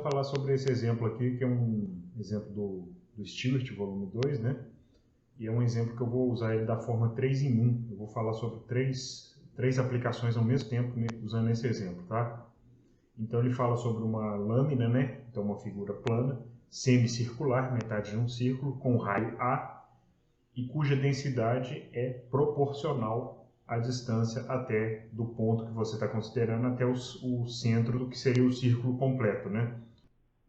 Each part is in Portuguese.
então falar sobre esse exemplo aqui, que é um exemplo do Stewart, volume 2, né? E é um exemplo que eu vou usar ele da forma 3 em 1. Eu vou falar sobre três aplicações ao mesmo tempo, né, usando esse exemplo, tá? Então ele fala sobre uma lâmina, né? Então uma figura plana, semicircular, metade de um círculo, com raio A, e cuja densidade é proporcional à distância até do ponto que você está considerando até o centro do que seria o círculo completo, né?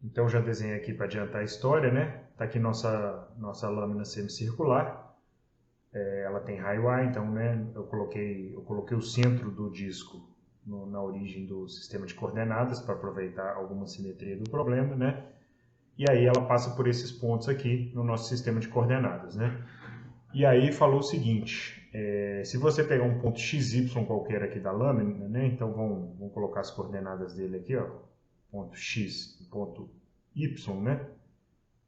Então já desenhei aqui para adiantar a história, né? Está aqui nossa lâmina semicircular. Ela tem raio A, então, né, eu coloquei o centro do disco na origem do sistema de coordenadas para aproveitar alguma simetria do problema, né? E aí ela passa por esses pontos aqui no nosso sistema de coordenadas, né? E aí falou o seguinte, se você pegar um ponto XY qualquer aqui da lâmina, né? Então vamos colocar as coordenadas dele aqui, ó, ponto X e ponto Y, né?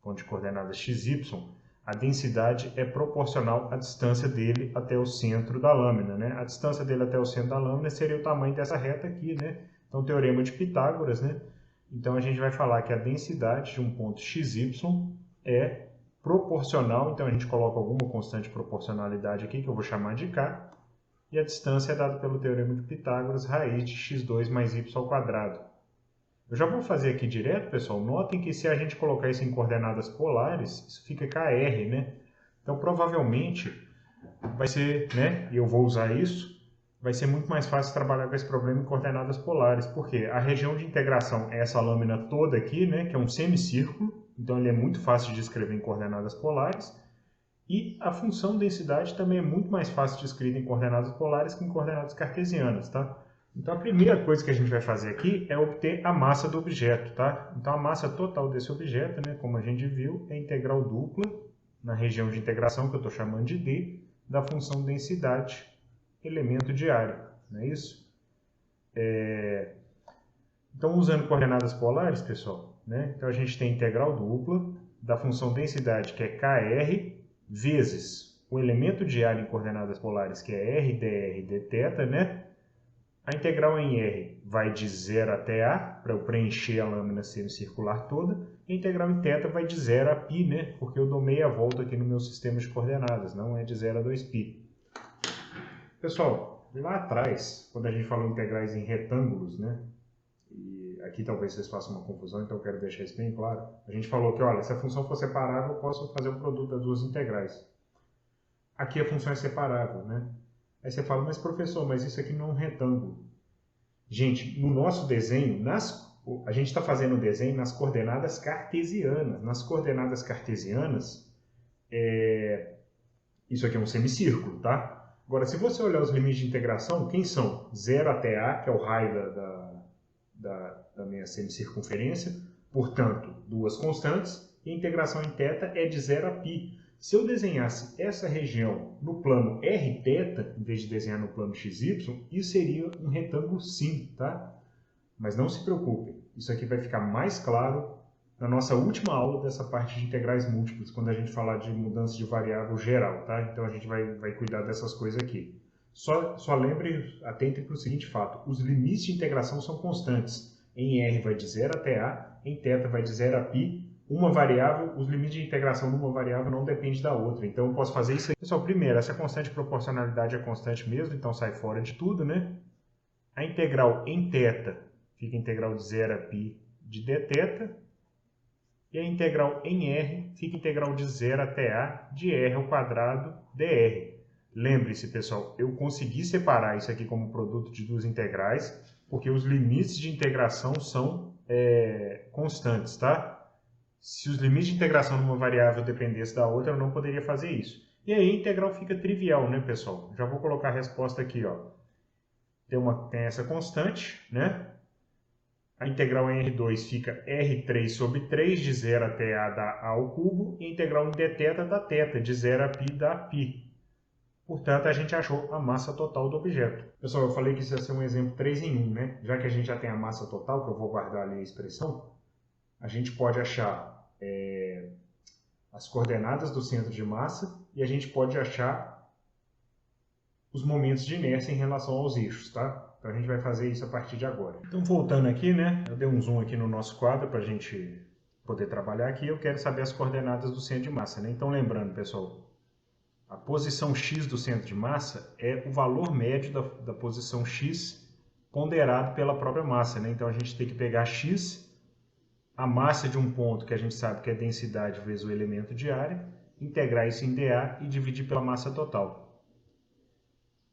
Ponto de coordenadas XY, a densidade é proporcional à distância dele até o centro da lâmina, né? A distância dele até o centro da lâmina seria o tamanho dessa reta aqui, né? Então, teorema de Pitágoras, né? Então, a gente vai falar que a densidade de um ponto XY é proporcional, então a gente coloca alguma constante de proporcionalidade aqui, que eu vou chamar de K, e a distância é dada pelo teorema de Pitágoras, raiz de x2 mais y ao quadrado. Eu já vou fazer aqui direto, pessoal. Notem que se a gente colocar isso em coordenadas polares, isso fica KR, né? Então, provavelmente, vai ser, né? E eu vou usar isso. Vai ser muito mais fácil trabalhar com esse problema em coordenadas polares. Porque a região de integração é essa lâmina toda aqui, né? Que é um semicírculo. Então, ele é muito fácil de escrever em coordenadas polares. E a função densidade também é muito mais fácil de escrever em coordenadas polares que em coordenadas cartesianas, tá? Então a primeira coisa que a gente vai fazer aqui é obter a massa do objeto, tá? Então a massa total desse objeto, né, como a gente viu, é integral dupla na região de integração, que eu estou chamando de D, da função densidade, elemento de área, não é isso? Então usando coordenadas polares, pessoal, né, então a gente tem integral dupla da função densidade, que é KR, vezes o elemento de área em coordenadas polares, que é R, dr, dθ, né? A integral em R vai de 0 até A, para eu preencher a lâmina semicircular toda. E a integral em θ vai de 0 a π, né? Porque eu dou meia volta aqui no meu sistema de coordenadas, não é de 0 a 2π. Pessoal, lá atrás, quando a gente falou integrais em retângulos, né? E aqui talvez vocês façam uma confusão, então eu quero deixar isso bem claro. A gente falou que, olha, se a função for separável, eu posso fazer o produto das duas integrais. Aqui a função é separável, né? Aí você fala, mas professor, mas isso aqui não é um retângulo. Gente, no nosso desenho, a gente está fazendo o desenho nas coordenadas cartesianas. Nas coordenadas cartesianas, isso aqui é um semicírculo, tá? Agora, se você olhar os limites de integração, quem são? 0 até A, que é o raio da minha semicircunferência, portanto, duas constantes, e a integração em θ é de 0 a π. Se eu desenhasse essa região no plano Rθ, em vez de desenhar no plano XY, isso seria um retângulo sim, tá? Mas não se preocupem, isso aqui vai ficar mais claro na nossa última aula dessa parte de integrais múltiplas, quando a gente falar de mudança de variável geral, tá? Então a gente vai cuidar dessas coisas aqui. Só lembre, atentem para o seguinte fato, os limites de integração são constantes. Em R vai de 0 até A, em θ vai de 0 a π, uma variável, os limites de integração de uma variável não dependem da outra. Então eu posso fazer isso aqui. Pessoal, primeiro, essa constante de proporcionalidade é constante mesmo, então sai fora de tudo, né? A integral em θ fica integral de 0 a π de dθ. E a integral em R fica integral de 0 até A de R ao quadrado dr. Lembre-se, pessoal, eu consegui separar isso aqui como produto de duas integrais, porque os limites de integração são constantes, tá? Se os limites de integração de uma variável dependessem da outra, eu não poderia fazer isso. E aí a integral fica trivial, né, pessoal? Já vou colocar a resposta aqui, ó. Tem essa constante, né? A integral em R2 fica R3 sobre 3, de 0 até A dá A ao cubo, e a integral em dθ dá θ, de 0 a π dá π. Portanto, a gente achou a massa total do objeto. Pessoal, eu falei que isso ia ser um exemplo 3 em 1, né? Já que a gente já tem a massa total, que eu vou guardar ali a expressão, a gente pode achar as coordenadas do centro de massa e a gente pode achar os momentos de inércia em relação aos eixos, tá? Então a gente vai fazer isso a partir de agora. Então voltando aqui, né, eu dei um zoom aqui no nosso quadro para a gente poder trabalhar aqui. Eu quero saber as coordenadas do centro de massa, né? Então lembrando, pessoal, a posição X do centro de massa é o valor médio da posição X ponderado pela própria massa, né? Então a gente tem que pegar X, a massa de um ponto que a gente sabe que é densidade vezes o elemento de área, integrar isso em dA e dividir pela massa total.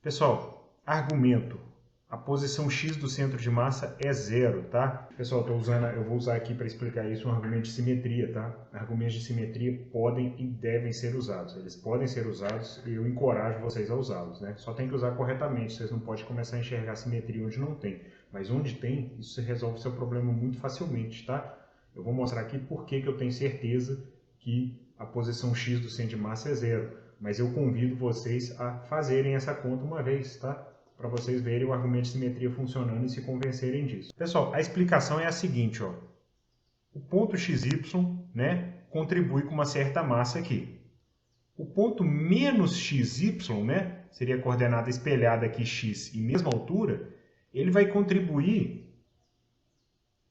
Pessoal, argumento. A posição X do centro de massa é zero, tá? Pessoal, eu vou usar aqui para explicar isso um argumento de simetria, tá? Argumentos de simetria podem e devem ser usados. Eles podem ser usados e eu encorajo vocês a usá-los, né? Só tem que usar corretamente, vocês não podem começar a enxergar simetria onde não tem. Mas onde tem, isso resolve seu problema muito facilmente, tá? Eu vou mostrar aqui por que eu tenho certeza que a posição X do centro de massa é zero. Mas eu convido vocês a fazerem essa conta uma vez, tá? Para vocês verem o argumento de simetria funcionando e se convencerem disso. Pessoal, a explicação é a seguinte, ó. O ponto XY, né, contribui com uma certa massa aqui. O ponto menos XY, né, seria a coordenada espelhada aqui x e mesma altura, ele vai contribuir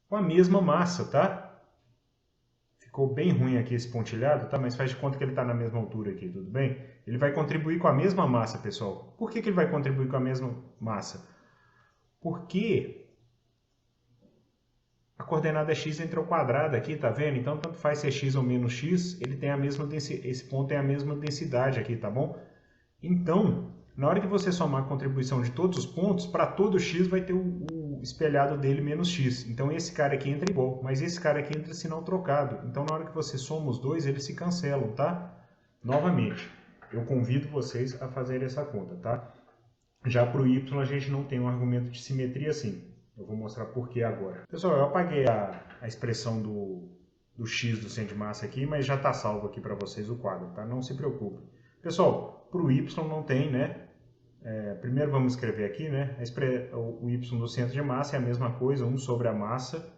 com a mesma massa, tá? Ficou bem ruim aqui esse pontilhado, tá? Mas faz de conta que ele está na mesma altura aqui, tudo bem? Ele vai contribuir com a mesma massa, pessoal. Por que ele vai contribuir com a mesma massa? Porque a coordenada x entra ao quadrado aqui, tá vendo? Então, tanto faz ser x ou menos x, ele tem a mesma esse ponto tem a mesma densidade aqui, tá bom? Então, na hora que você somar a contribuição de todos os pontos, para todo x vai ter o espelhado dele menos x. Então esse cara aqui entra igual, mas esse cara aqui entra sinal trocado. Então na hora que você soma os dois, eles se cancelam, tá? Novamente, eu convido vocês a fazerem essa conta, tá? Já para o y a gente não tem um argumento de simetria assim. Eu vou mostrar por que agora. Pessoal, eu apaguei a expressão do x do centro de massa aqui, mas já está salvo aqui para vocês o quadro, tá? Não se preocupe. Pessoal, para o y não tem, né? Primeiro vamos escrever aqui, né? O y do centro de massa é a mesma coisa, 1 sobre a massa,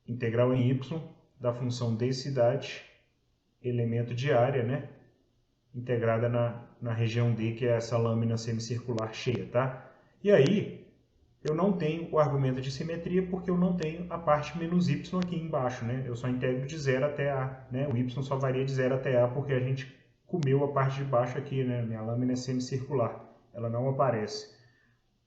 integral em y, da função densidade, elemento de área, né? Integrada na região D, que é essa lâmina semicircular cheia, tá? E aí, eu não tenho o argumento de simetria porque eu não tenho a parte menos y aqui embaixo, né? Eu só integro de 0 até A, né? O y só varia de 0 até A porque a gente comeu a parte de baixo aqui, né? Minha lâmina é semicircular, ela não aparece.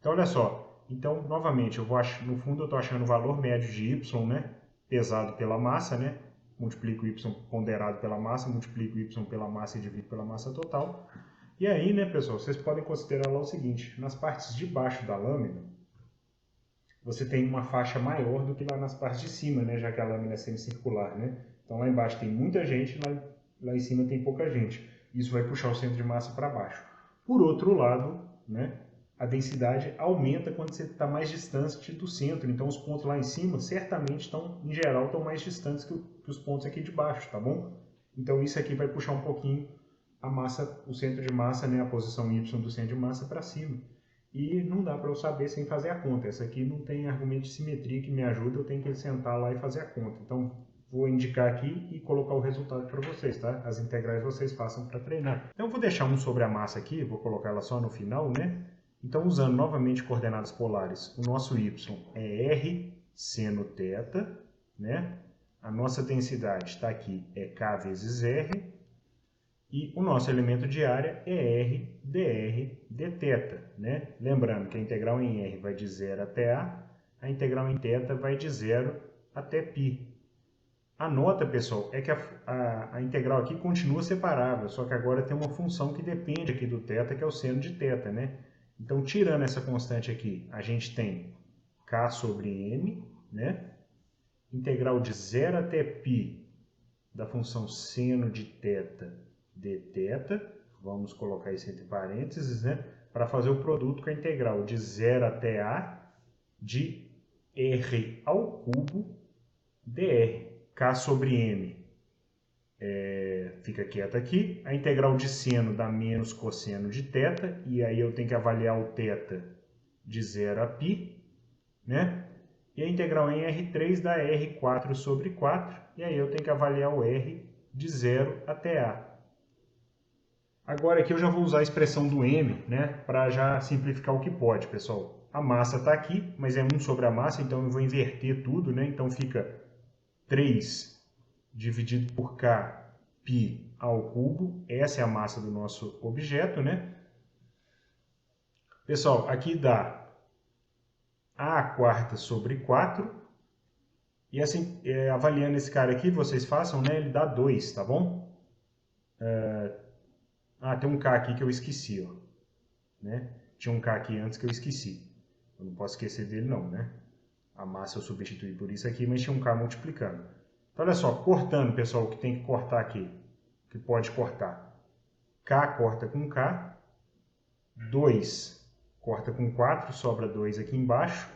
Então, olha só. Então, novamente, no fundo eu estou achando o valor médio de y, né? Pesado pela massa, né? Multiplico o y ponderado pela massa, multiplico o y pela massa e divido pela massa total. E aí, né, pessoal, vocês podem considerar lá o seguinte, nas partes de baixo da lâmina, você tem uma faixa maior do que lá nas partes de cima, né? Já que a lâmina é semicircular, né? Então, lá embaixo tem muita gente, lá em cima tem pouca gente. Isso vai puxar o centro de massa para baixo. Por outro lado, né, a densidade aumenta quando você está mais distante do centro. Então, os pontos lá em cima, certamente, em geral, estão mais distantes que os pontos aqui de baixo, tá bom? Então, isso aqui vai puxar um pouquinho a massa, o centro de massa, né, a posição y do centro de massa para cima. E não dá para eu saber sem fazer a conta. Essa aqui não tem argumento de simetria que me ajuda, eu tenho que sentar lá e fazer a conta. Então, vou indicar aqui e colocar o resultado para vocês, tá? As integrais vocês façam para treinar. Então, eu vou deixar 1 sobre a massa aqui, vou colocar ela só no final, né? Então, usando novamente coordenadas polares, o nosso y é r seno θ, né? A nossa densidade está aqui, é k vezes r. E o nosso elemento de área é r dr dθ, né? Lembrando que a integral em r vai de 0 até a integral em θ vai de 0 até π. A nota, pessoal, é que a integral aqui continua separável, só que agora tem uma função que depende aqui do θ, que é o seno de θ, né? Então, tirando essa constante aqui, a gente tem k sobre m, né? Integral de 0 até π da função seno de θ dθ, vamos colocar isso entre parênteses, né? Para fazer o produto com a integral de 0 até a de r ao cubo dr. K sobre m fica quieta aqui. A integral de seno dá menos cosseno de θ, e aí eu tenho que avaliar o θ de 0 a π, né? E a integral em R3 dá R4 sobre 4, e aí eu tenho que avaliar o R de 0 até A. Agora aqui eu já vou usar a expressão do M, né, para já simplificar o que pode, pessoal. A massa está aqui, mas é 1 sobre a massa, então eu vou inverter tudo, né? Então fica 3 dividido por K π ao cubo. Essa é a massa do nosso objeto, né? Pessoal, aqui dá A quarta sobre 4. E assim, avaliando esse cara aqui, vocês façam, né? Ele dá 2, tá bom? Tem um K aqui que eu esqueci, ó. Né? Tinha um K aqui antes que eu esqueci. Eu não posso esquecer dele não, né? A massa eu substituí por isso aqui, mas tinha um K multiplicando. Então, olha só, cortando, pessoal, o que tem que cortar aqui, que pode cortar. K corta com K, 2 corta com 4, sobra 2 aqui embaixo,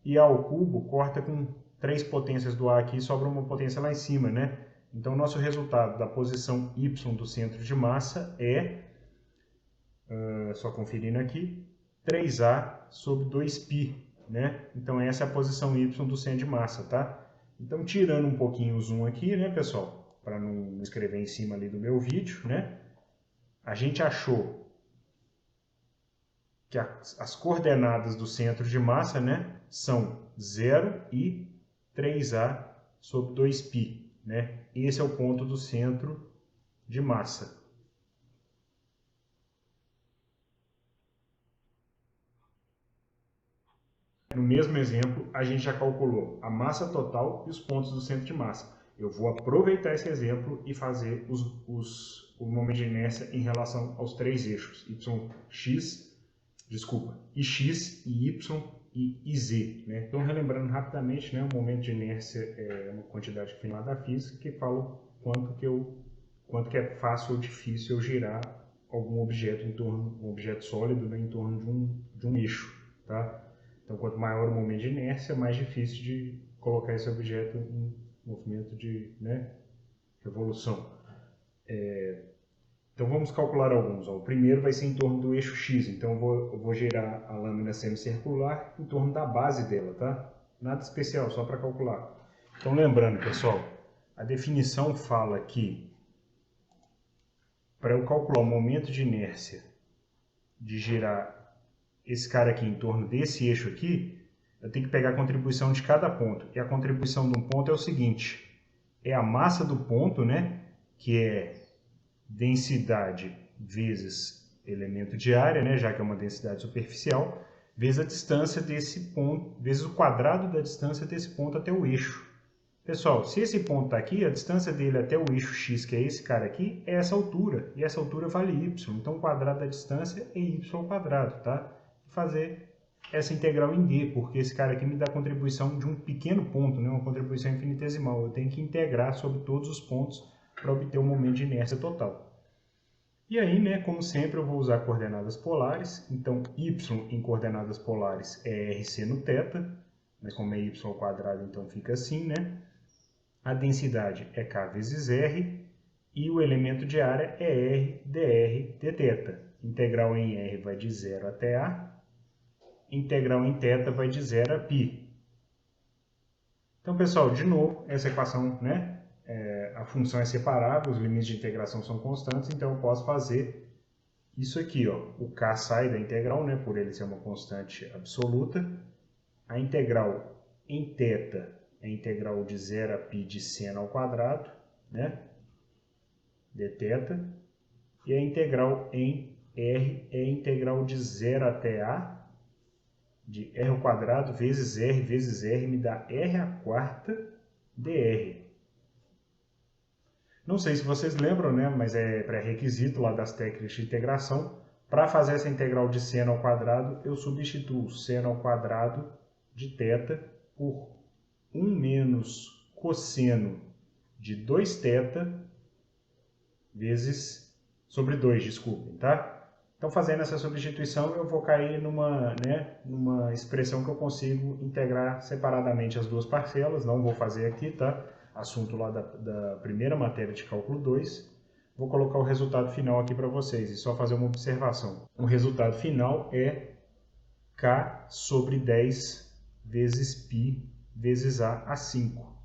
e A ao cubo corta com 3 potências do A aqui, sobra uma potência lá em cima, né? Então, o nosso resultado da posição Y do centro de massa é, só conferindo aqui, 3A sobre 2π, né? Então, essa é a posição Y do centro de massa, tá? Então, tirando um pouquinho o zoom aqui, né, pessoal? Para não escrever em cima ali do meu vídeo, né? A gente achou que as coordenadas do centro de massa, né, são 0 e 3A sobre 2π, né? Esse é o ponto do centro de massa. No mesmo exemplo, a gente já calculou a massa total e os pontos do centro de massa. Eu vou aproveitar esse exemplo e fazer o momento de inércia em relação aos 3 eixos, ix, y e z. Né? Então, relembrando rapidamente, né, o momento de inércia é uma quantidade final da física que fala quanto que é fácil ou difícil eu girar algum objeto um objeto sólido, né, em torno de um eixo. Tá? Então, quanto maior o momento de inércia, mais difícil de colocar esse objeto em movimento de, né, revolução. Então, vamos calcular alguns. O primeiro vai ser em torno do eixo X. Então, eu vou girar a lâmina semicircular em torno da base dela, tá? Nada especial, só para calcular. Então, lembrando, pessoal, a definição fala que para eu calcular o momento de inércia de girar esse cara aqui em torno desse eixo aqui, eu tenho que pegar a contribuição de cada ponto. E a contribuição de um ponto é o seguinte, é a massa do ponto, né, que é densidade vezes elemento de área, né, já que é uma densidade superficial, vezes a distância desse ponto, vezes o quadrado da distância desse ponto até o eixo. Pessoal, se esse ponto está aqui, a distância dele até o eixo X, que é esse cara aqui, é essa altura. E essa altura vale Y. Então, o quadrado da distância é Y ao quadrado, tá? Vou fazer essa integral em D, porque esse cara aqui me dá a contribuição de um pequeno ponto, né? Uma contribuição infinitesimal. Eu tenho que integrar sobre todos os pontos para obter o momento de inércia total. E aí, né, como sempre, eu vou usar coordenadas polares. Então, Y em coordenadas polares é RC no θ, mas como é Y ao quadrado, então fica assim, né? A densidade é K vezes R e o elemento de área é R dr dθ. Integral em R vai de 0 até A, integral em θ vai de 0 a π. Então, pessoal, de novo, essa equação, né, a função é separável, os limites de integração são constantes, então eu posso fazer isso aqui, ó. O K sai da integral, né, por ele ser uma constante absoluta. A integral em θ é a integral de 0 a π de seno ao quadrado, né? dθ. E a integral em R é a integral de 0 até A de R ao quadrado vezes R me dá R à quarta dr. Não sei se vocês lembram, né? Mas é pré-requisito lá das técnicas de integração. Para fazer essa integral de seno ao quadrado, eu substituo seno ao quadrado de θ por 1 menos cosseno de 2θ vezes sobre 2, desculpem, tá? Então, fazendo essa substituição, eu vou cair numa expressão que eu consigo integrar separadamente as duas parcelas. Não vou fazer aqui, tá? Assunto lá da primeira matéria de cálculo 2. Vou colocar o resultado final aqui para vocês e só fazer uma observação. O resultado final é K sobre 10 vezes π vezes A a 5.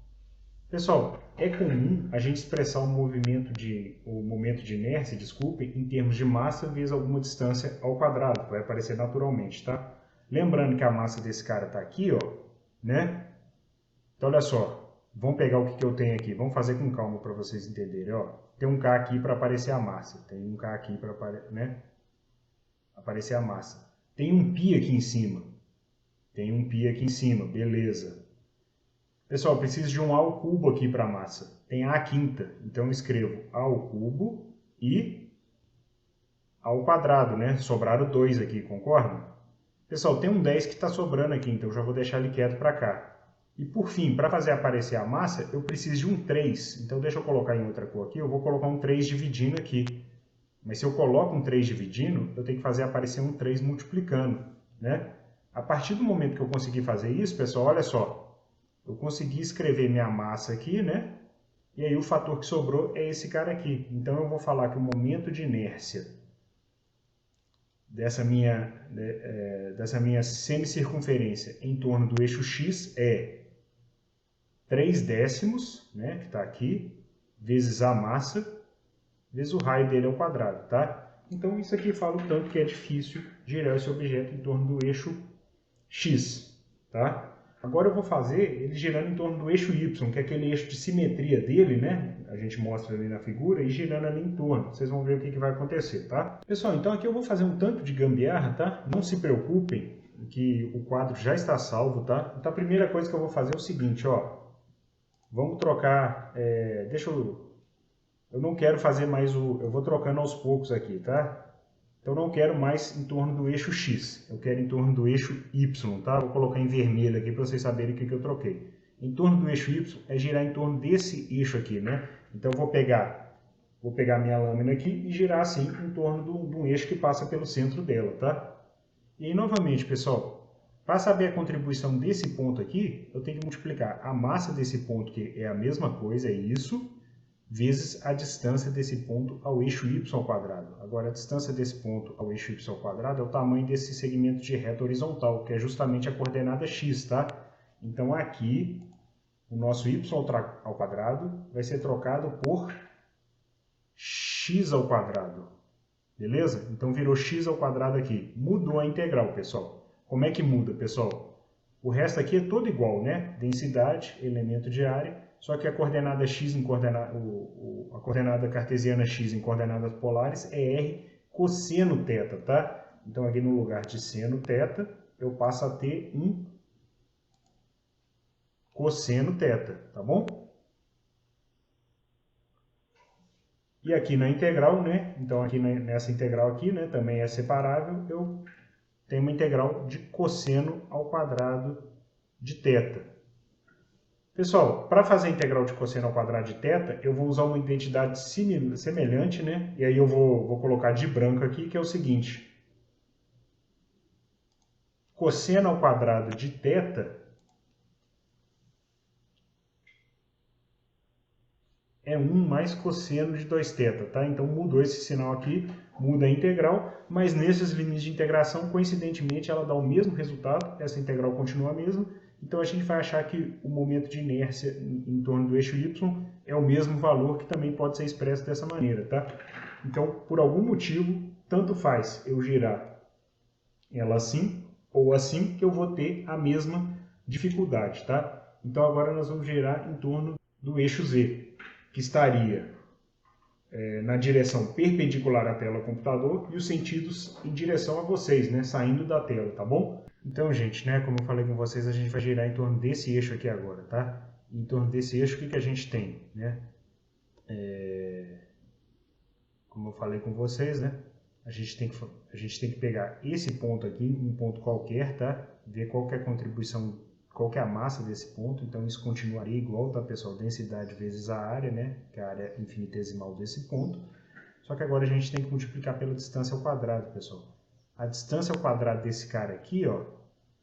Pessoal, é comum a gente expressar o momento de inércia, desculpem, em termos de massa vezes alguma distância ao quadrado, vai aparecer naturalmente, tá? Lembrando que a massa desse cara está aqui, ó, né? Então, olha só, vamos pegar o que eu tenho aqui, vamos fazer com calma para vocês entenderem, ó. Tem um K aqui para aparecer a massa, tem um K aqui para aparecer a massa. Tem um π aqui em cima, beleza. Pessoal, preciso de um A ao cubo aqui para a massa. Tem A quinta, então eu escrevo A ao cubo e A ao quadrado, né? Sobraram 2 aqui, concordam? Pessoal, tem um 10 que está sobrando aqui, então eu já vou deixar ele quieto para cá. E por fim, para fazer aparecer a massa, eu preciso de um 3. Então deixa eu colocar em outra cor aqui, eu vou colocar um 3 dividindo aqui. Mas se eu coloco um 3 dividindo, eu tenho que fazer aparecer um 3 multiplicando, né? A partir do momento que eu conseguir fazer isso, pessoal, olha só. Eu consegui escrever minha massa aqui, né? E aí o fator que sobrou é esse cara aqui. Então eu vou falar que o momento de inércia dessa minha semicircunferência em torno do eixo x é 3 décimos, né? Que está aqui, vezes a massa, vezes o raio dele ao quadrado, tá? Então isso aqui fala o tanto que é difícil girar esse objeto em torno do eixo x, tá? Agora eu vou fazer ele girando em torno do eixo Y, que é aquele eixo de simetria dele, né? A gente mostra ali na figura, e girando ali em torno. Vocês vão ver o que vai acontecer, tá? Pessoal, então aqui eu vou fazer um tanto de gambiarra, tá? Não se preocupem, que o quadro já está salvo, tá? Então a primeira coisa que eu vou fazer é o seguinte, ó. Vamos trocar... Eu não quero fazer mais o... Eu vou trocando aos poucos aqui, tá? Então, eu não quero mais em torno do eixo X, eu quero em torno do eixo Y, tá? Vou colocar em vermelho aqui para vocês saberem o que eu troquei. Em torno do eixo Y é girar em torno desse eixo aqui, né? Então, eu vou pegar minha lâmina aqui e girar assim em torno de um eixo que passa pelo centro dela, tá? E aí, novamente, pessoal, para saber a contribuição desse ponto aqui, eu tenho que multiplicar a massa desse ponto, que é a mesma coisa, é isso, vezes a distância desse ponto ao eixo y ao quadrado. Agora, a distância desse ponto ao eixo y ao quadrado é o tamanho desse segmento de reta horizontal, que é justamente a coordenada x, tá? Então, aqui, o nosso y ao quadrado vai ser trocado por x ao quadrado. Beleza? Então, virou x ao quadrado aqui. Mudou a integral, pessoal. Como é que muda, pessoal? O resto aqui é todo igual, né? Densidade, elemento de área. Só que a coordenada x a coordenada cartesiana x em coordenadas polares é r cosseno θ, tá? Então aqui no lugar de seno θ, eu passo a ter um cosseno θ, tá bom? E aqui na integral, né? Então aqui nessa integral aqui, né, também é separável, eu tenho uma integral de cosseno ao quadrado de θ. Pessoal, para fazer a integral de cosseno ao quadrado de θ, eu vou usar uma identidade semelhante, né? E aí eu vou colocar de branco aqui, que é o seguinte. Cosseno ao quadrado de θ é 1 mais cosseno de 2θ, tá? Então mudou esse sinal aqui, muda a integral, mas nesses limites de integração, coincidentemente, ela dá o mesmo resultado, essa integral continua a mesma. Então a gente vai achar que o momento de inércia em torno do eixo y é o mesmo valor, que também pode ser expresso dessa maneira, tá? Então, por algum motivo, tanto faz eu girar ela assim ou assim, que eu vou ter a mesma dificuldade, tá? Então agora nós vamos girar em torno do eixo z, que estaria na direção perpendicular à tela do computador e os sentidos em direção a vocês, né? Saindo da tela, tá bom? Então, gente, né, como eu falei com vocês, a gente vai girar em torno desse eixo aqui agora, tá? Em torno desse eixo, o que a gente tem, né? Como eu falei com vocês, né? A gente tem que pegar esse ponto aqui, um ponto qualquer, tá? Ver qual que é a contribuição, qual que é a massa desse ponto. Então, isso continuaria igual, tá, pessoal? Densidade vezes a área, né? Que é a área infinitesimal desse ponto. Só que agora a gente tem que multiplicar pela distância ao quadrado, pessoal. A distância ao quadrado desse cara aqui, ó,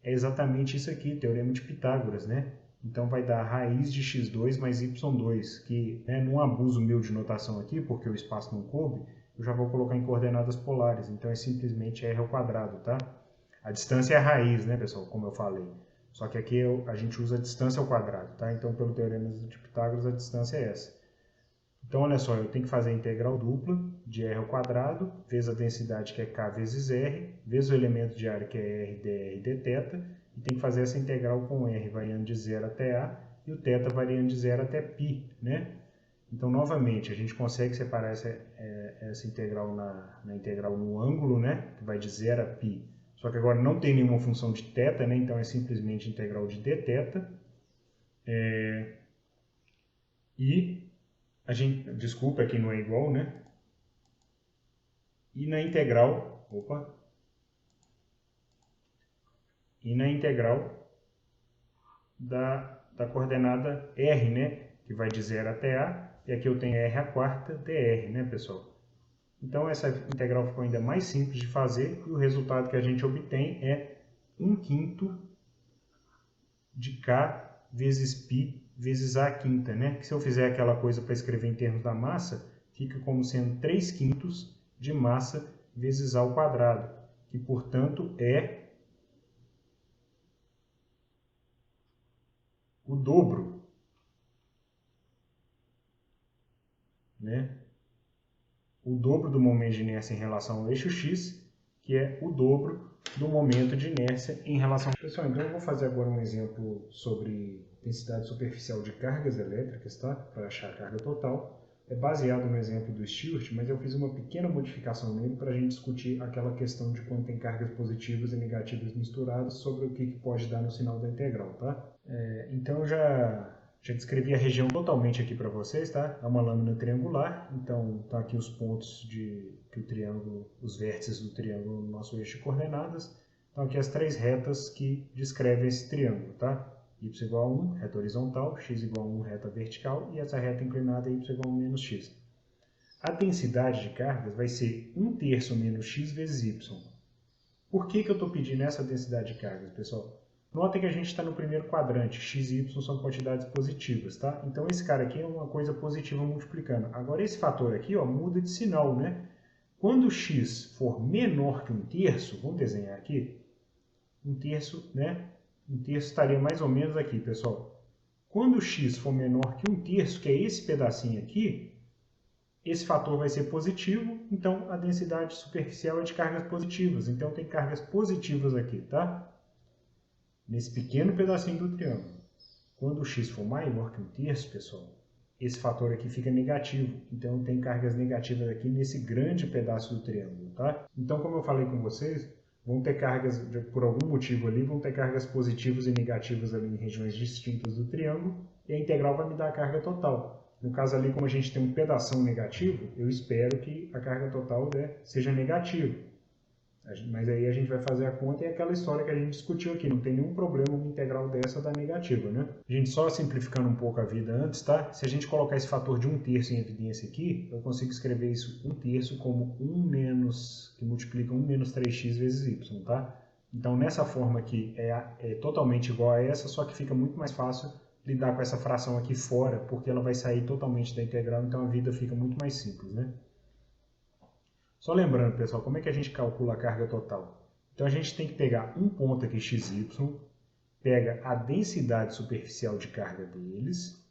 é exatamente isso aqui, Teorema de Pitágoras, né? Então vai dar raiz de x2 mais y2, que, né, num abuso meu de notação aqui, porque o espaço não coube, eu já vou colocar em coordenadas polares, então é simplesmente r ao quadrado, tá? A distância é a raiz, né, pessoal, como eu falei. Só que aqui a gente usa a distância ao quadrado, tá? Então, pelo teorema de Pitágoras, a distância é essa. Então, olha só, eu tenho que fazer a integral dupla de r ao quadrado, vezes a densidade, que é k vezes r, vezes o elemento de área, que é r dr dθ, e tem que fazer essa integral com r variando de 0 até a, e o θ variando de 0 até π, né? Então, novamente, a gente consegue separar essa integral na integral no ângulo, né? Que vai de 0 a π. Só que agora não tem nenhuma função de θ, né? Então, é simplesmente integral de dθ. E a gente, desculpa, aqui não é igual, né? E na integral, da coordenada r, né? Que vai de 0 até a, e aqui eu tenho r à quarta dr, né, pessoal? Então essa integral ficou ainda mais simples de fazer, e o resultado que a gente obtém é 1/5 de k vezes π vezes a quinta, né? Que se eu fizer aquela coisa para escrever em termos da massa, fica como sendo 3/5 de massa vezes a ao quadrado, que portanto é o dobro, né? O dobro do momento de inércia em relação ao eixo x, que é o dobro do momento de inércia em relação... Pessoal, então eu vou fazer agora um exemplo sobre densidade superficial de cargas elétricas, tá? Para achar a carga total. É baseado no exemplo do Stewart, mas eu fiz uma pequena modificação nele para a gente discutir aquela questão de quando tem cargas positivas e negativas misturadas, sobre o que pode dar no sinal da integral, tá? Então eu já descrevi a região totalmente aqui para vocês, tá? É uma lâmina triangular, então tá aqui os pontos que o triângulo, os vértices do triângulo no nosso eixo de coordenadas. Então aqui as três retas que descrevem esse triângulo, tá? Y igual a 1, reta horizontal, x igual a 1, reta vertical, e essa reta inclinada é y igual a 1 menos x. A densidade de cargas vai ser 1/3 menos x vezes y. Por que eu estou pedindo essa densidade de cargas, pessoal? Notem que a gente está no primeiro quadrante, x e y são quantidades positivas, tá? Então esse cara aqui é uma coisa positiva multiplicando. Agora esse fator aqui, ó, muda de sinal, né? Quando x for menor que 1/3, vamos desenhar aqui, 1/3, né? 1/3 estaria mais ou menos aqui, pessoal. Quando x for menor que 1/3, que é esse pedacinho aqui, esse fator vai ser positivo, então a densidade superficial é de cargas positivas. Então tem cargas positivas aqui, tá? Nesse pequeno pedacinho do triângulo. Quando o x for maior que 1/3, pessoal, esse fator aqui fica negativo. Então tem cargas negativas aqui nesse grande pedaço do triângulo, tá? Então, como eu falei com vocês, vão ter cargas, por algum motivo ali, vão ter cargas positivas e negativas ali em regiões distintas do triângulo, e a integral vai me dar a carga total. No caso ali, como a gente tem um pedação negativo, eu espero que a carga total, né, seja negativa. Mas aí a gente vai fazer a conta e é aquela história que a gente discutiu aqui. Não tem nenhum problema uma integral dessa dar negativa, né? A gente só simplificando um pouco a vida antes, tá? Se a gente colocar esse fator de 1/3 em evidência aqui, eu consigo escrever isso 1/3 como 1 menos, que multiplica 1 menos 3x vezes y, tá? Então nessa forma aqui é totalmente igual a essa, só que fica muito mais fácil lidar com essa fração aqui fora, porque ela vai sair totalmente da integral, então a vida fica muito mais simples, né? Só lembrando, pessoal, como é que a gente calcula a carga total? Então a gente tem que pegar um ponto aqui, xy, pega a densidade superficial de carga deles,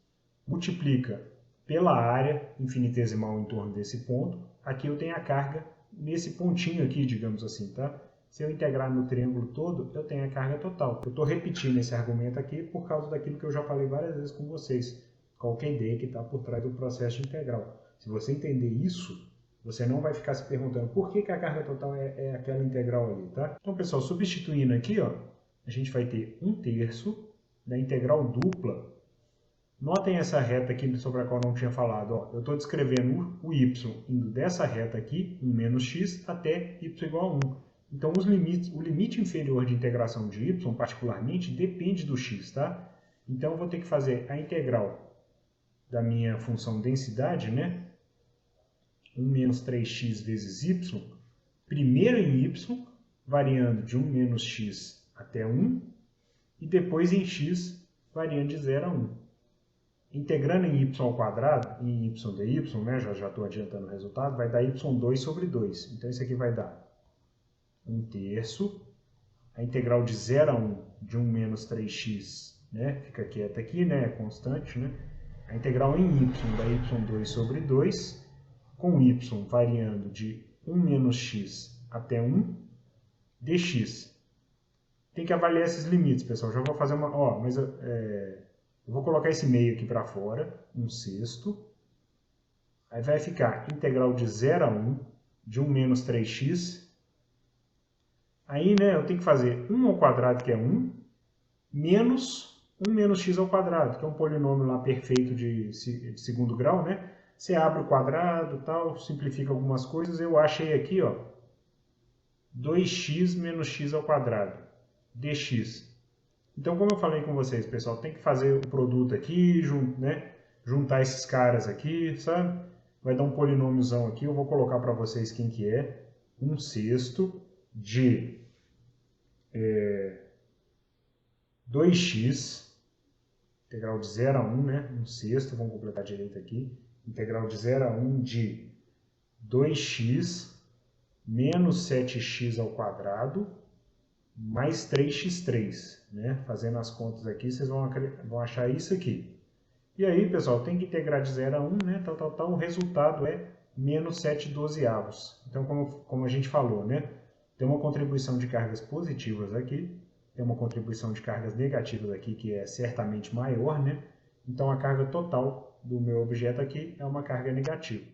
multiplica pela área infinitesimal em torno desse ponto. Aqui eu tenho a carga nesse pontinho aqui, digamos assim, tá? Se eu integrar no triângulo todo, eu tenho a carga total. Eu estou repetindo esse argumento aqui por causa daquilo que eu já falei várias vezes com vocês. Qual que é a ideia que está por trás do processo de integral? Se você entender isso, você não vai ficar se perguntando por que a carga total é aquela integral ali, tá? Então, pessoal, substituindo aqui, ó, a gente vai ter 1/3 da integral dupla. Notem essa reta aqui sobre a qual eu não tinha falado. Ó, eu estou descrevendo o y indo dessa reta aqui, 1 menos x, até y igual a 1. Então, o limite inferior de integração de y, particularmente, depende do x, tá? Então, eu vou ter que fazer a integral da minha função densidade, né? 1 menos 3x vezes y, primeiro em y, variando de 1 menos x até 1, e depois em x, variando de 0 a 1. Integrando em y ao quadrado, em y dy, né, já estou adiantando o resultado, vai dar y2 sobre 2. Então isso aqui vai dar 1/3. a integral de 0 a 1 de 1 menos 3x, né? Fica quieta aqui, né? É constante, né? A integral em y da y2 sobre 2, com y variando de 1 menos x até 1 dx. Tem que avaliar esses limites, pessoal. Já vou fazer uma... Ó, mas eu vou colocar esse meio aqui para fora, 1/6. Aí vai ficar integral de 0 a 1 de 1 menos 3x. Aí, né, eu tenho que fazer 1 ao quadrado, que é 1, menos 1 menos x ao quadrado, que é um polinômio lá perfeito de segundo grau, né? Você abre o quadrado, tal, simplifica algumas coisas. Eu achei aqui, ó, 2x menos x ao quadrado, dx. Então, como eu falei com vocês, pessoal, tem que fazer o produto aqui, né? Juntar esses caras aqui, sabe? Vai dar um polinômiozão aqui, eu vou colocar para vocês quem que é. 1/6 de 2x, integral de 0 a 1, né? 1/6, vamos completar direito aqui. Integral de 0 a 1 de 2x menos 7x ao quadrado mais 3x3, né? Fazendo as contas aqui, vocês vão achar isso aqui. E aí, pessoal, tem que integrar de 0 a 1, né? O resultado é menos 7/12. Então, como a gente falou, né? Tem uma contribuição de cargas positivas aqui, tem uma contribuição de cargas negativas aqui, que é certamente maior, né? Então, a carga total do meu objeto aqui é uma carga negativa.